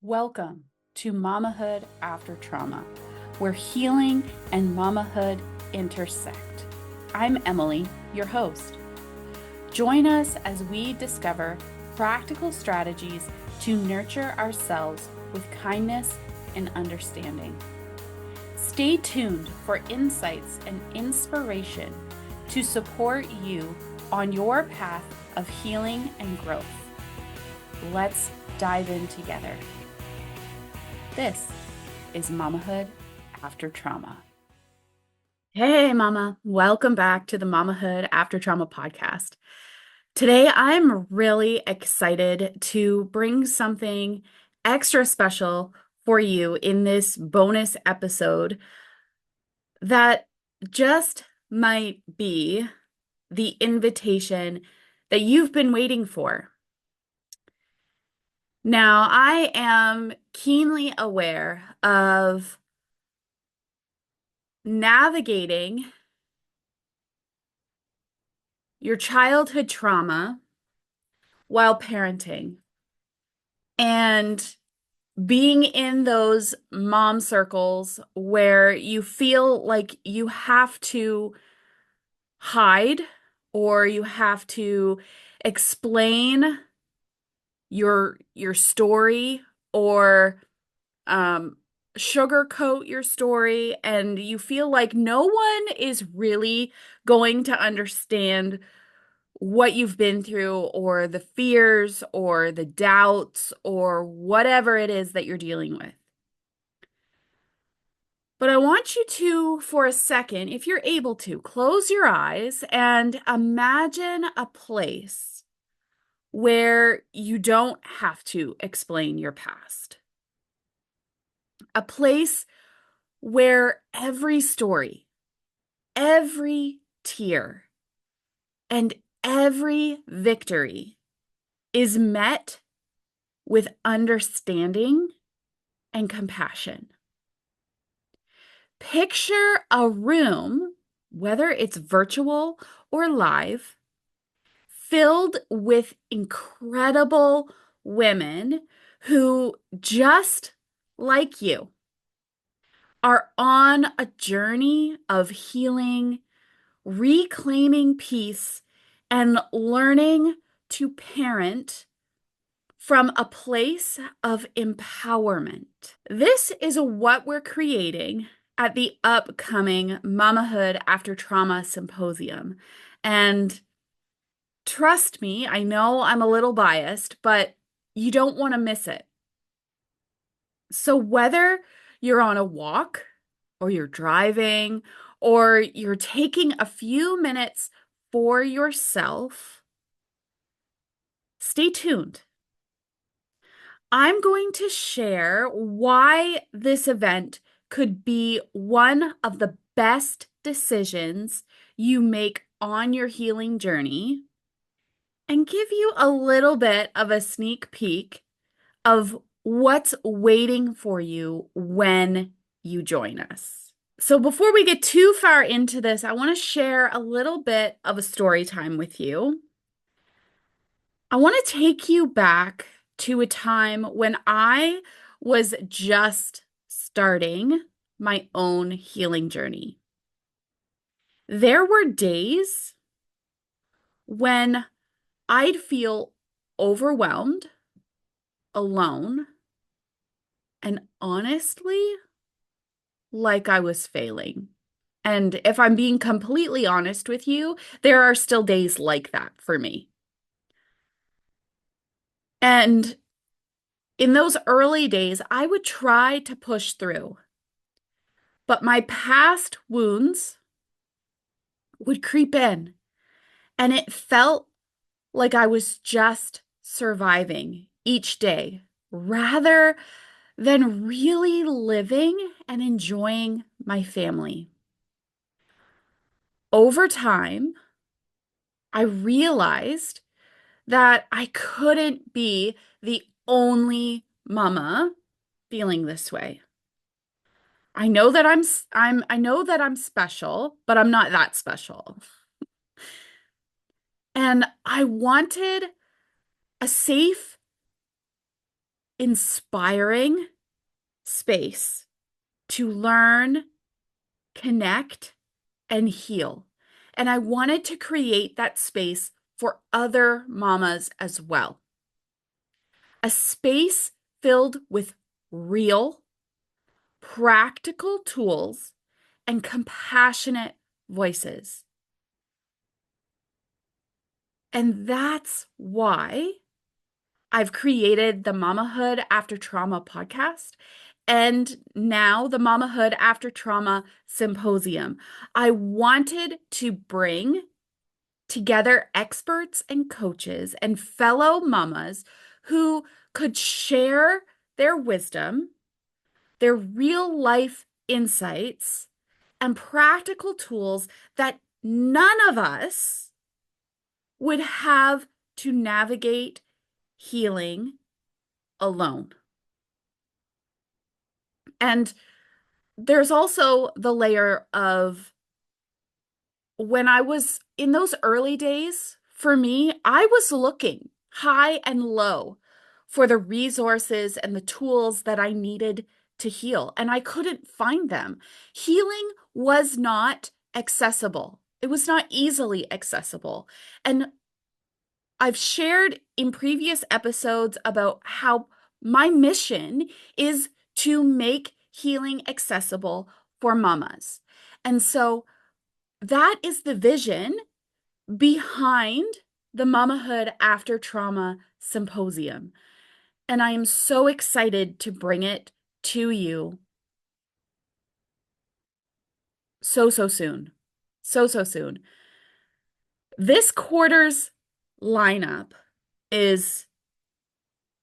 Welcome to Mamahood After Trauma, where healing and mamahood intersect. I'm Emily, your host. Join us as we discover practical strategies to nurture ourselves with kindness and understanding. Stay tuned for insights and inspiration to support you on your path of healing and growth. Let's dive in together. This is Mamahood After Trauma. Hey, Mama. Welcome back to the Mamahood After Trauma podcast. Today, I'm really excited to bring something extra special for you in this bonus episode that just might be the invitation that you've been waiting for. Now, I am keenly aware of navigating your childhood trauma while parenting and being in those mom circles where you feel like you have to hide or you have to explain your story or sugarcoat your story, and you feel like no one is really going to understand what you've been through or the fears or the doubts or whatever it is that you're dealing with. But I want you to, for a second, if you're able to, close your eyes and imagine a place where you don't have to explain your past. A place where every story, every tear, and every victory is met with understanding and compassion. Picture a room, whether it's virtual or live, filled with incredible women who, just like you, are on a journey of healing, reclaiming peace, and learning to parent from a place of empowerment. This is what we're creating at the upcoming Mamahood After Trauma Symposium. And trust me, I know I'm a little biased, but you don't want to miss it. So whether you're on a walk or you're driving or you're taking a few minutes for yourself, stay tuned. I'm going to share why this event could be one of the best decisions you make on your healing journey and give you a little bit of a sneak peek of what's waiting for you when you join us. So before we get too far into this, I want to share a little bit of a story time with you. I want to take you back to a time when I was just starting my own healing journey. There were days when I'd feel overwhelmed, alone, and honestly, like I was failing. And if I'm being completely honest with you, there are still days like that for me. And in those early days, I would try to push through, but my past wounds would creep in, and it felt like I was just surviving each day rather than really living and enjoying my family. Over time, I realized that I couldn't be the only mama feeling this way. I know that I'm special, but I'm not that special. And I wanted a safe inspiring space to learn, connect, and heal. And I wanted to create that space for other mamas as well. A space filled with real, practical tools and compassionate voices. And that's why I've created the Mamahood After Trauma podcast and now the Mamahood After Trauma Symposium. I wanted to bring together experts and coaches and fellow mamas who could share their wisdom, their real life insights, and practical tools that none of us would have to navigate healing alone. And there's also the layer of when I was in those early days, for me, I was looking high and low for the resources and the tools that I needed to heal, and I couldn't find them. Healing was not accessible. It was not easily accessible. And I've shared in previous episodes about how my mission is to make healing accessible for mamas. And so that is the vision behind the Mamahood After Trauma Symposium. And I am so excited to bring it to you so soon. So soon. This quarter's lineup is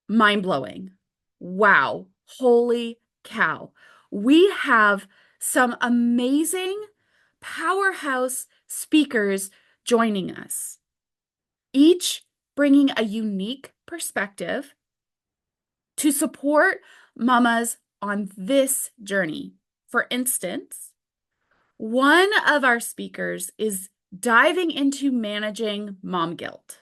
mind-blowing. Wow. Holy cow. We have some amazing powerhouse speakers joining us, each bringing a unique perspective to support mamas on this journey. For instance, one of our speakers is diving into managing mom guilt,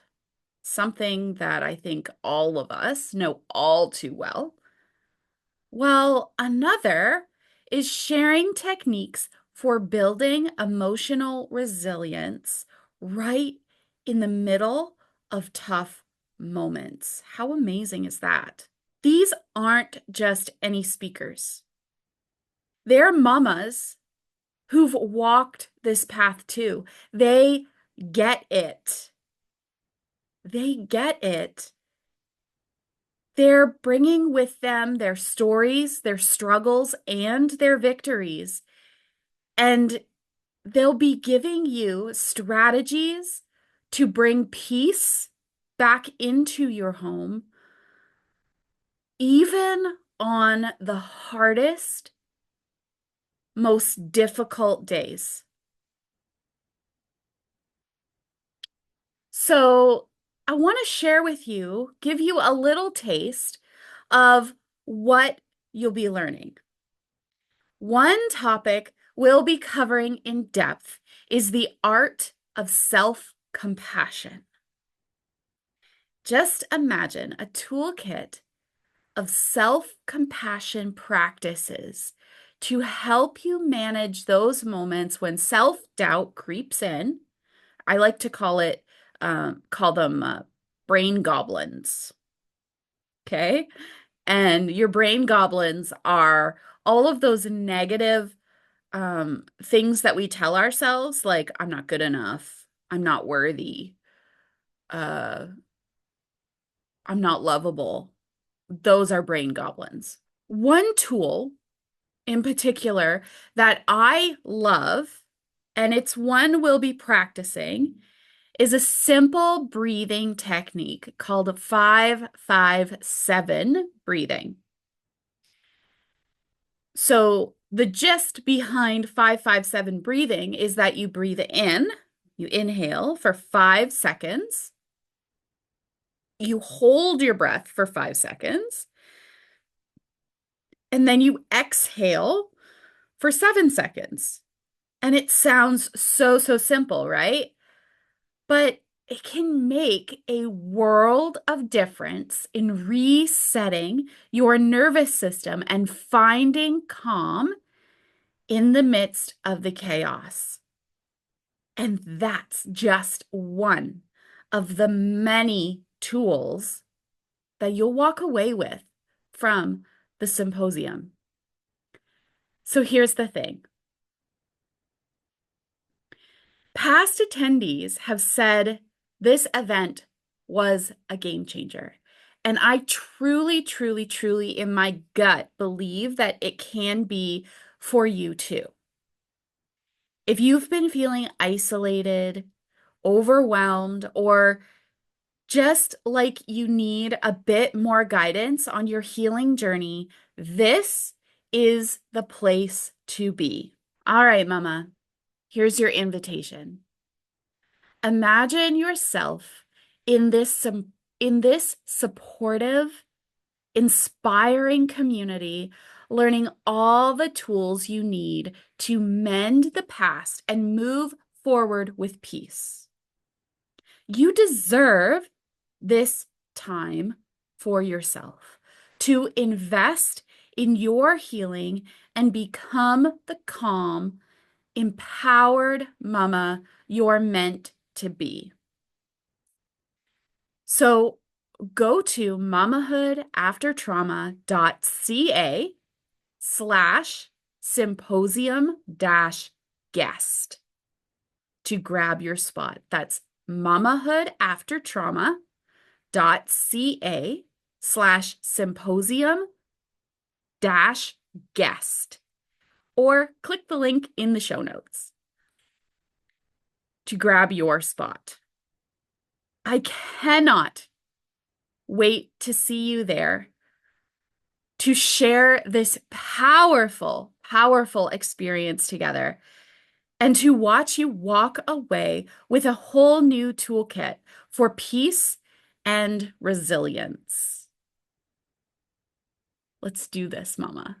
something that I think all of us know all too well. While another is sharing techniques for building emotional resilience right in the middle of tough moments. How amazing is that? These aren't just any speakers. They're mamas who've walked this path too. They get it. They get it. They're bringing with them their stories, their struggles, and their victories. And they'll be giving you strategies to bring peace back into your home, even on the hardest, most difficult days. So I want to share with you, give you a little taste of what you'll be learning. One topic we'll be covering in depth is the art of self-compassion. Just imagine a toolkit of self-compassion practices to help you manage those moments when self-doubt creeps in. I like to call them brain goblins. Okay. And your brain goblins are all of those negative things that we tell ourselves, like, I'm not good enough, I'm not worthy, uh, I'm not lovable. Those are brain goblins. One tool in particular that I love, and it's one we'll be practicing, is a simple breathing technique called 5-5-7 breathing. So the gist behind 5-5-7 breathing is that you breathe in, you inhale for 5 seconds, you hold your breath for 5 seconds, and then you exhale for 7 seconds. And it sounds so simple, right? But it can make a world of difference in resetting your nervous system and finding calm in the midst of the chaos. And that's just one of the many tools that you'll walk away with from the symposium. So here's the thing. Past attendees have said this event was a game changer. And I truly, truly, truly, in my gut, believe that it can be for you too. If you've been feeling isolated, overwhelmed, or just like you need a bit more guidance on your healing journey, this is the place to be. All right, Mama, here's your invitation. Imagine yourself in this supportive, inspiring community, learning all the tools you need to mend the past and move forward with peace. You deserve this time for yourself to invest in your healing and become the calm, empowered mama you're meant to be. So go to mamahoodaftertrauma.ca/symposium-guest to grab your spot. That's mamahoodaftertrauma.ca/symposium-guest, or click the link in the show notes to grab your spot. I cannot wait to see you there to share this powerful, powerful experience together and to watch you walk away with a whole new toolkit for peace and resilience. Let's do this, Mama.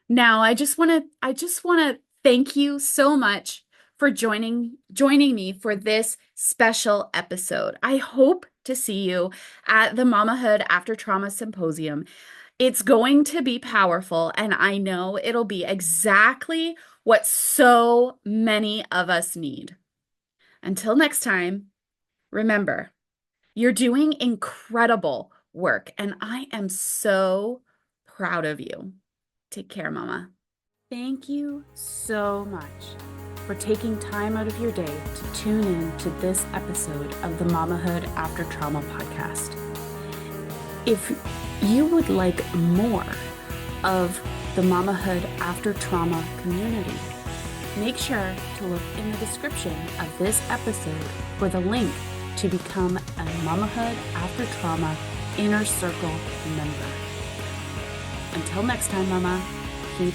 Now, I just want to thank you so much for joining me for this special episode. I hope to see you at the Mamahood After Trauma Symposium. It's going to be powerful, and I know it'll be exactly what so many of us need. Until next time, remember, you're doing incredible work, and I am so proud of you. Take care, Mama. Thank you so much for taking time out of your day to tune in to this episode of the Mamahood After Trauma podcast. If you would like more of the Mamahood After Trauma community, make sure to look in the description of this episode for the link to become a Mamahood After Trauma Inner Circle member. Until next time, Mama, keep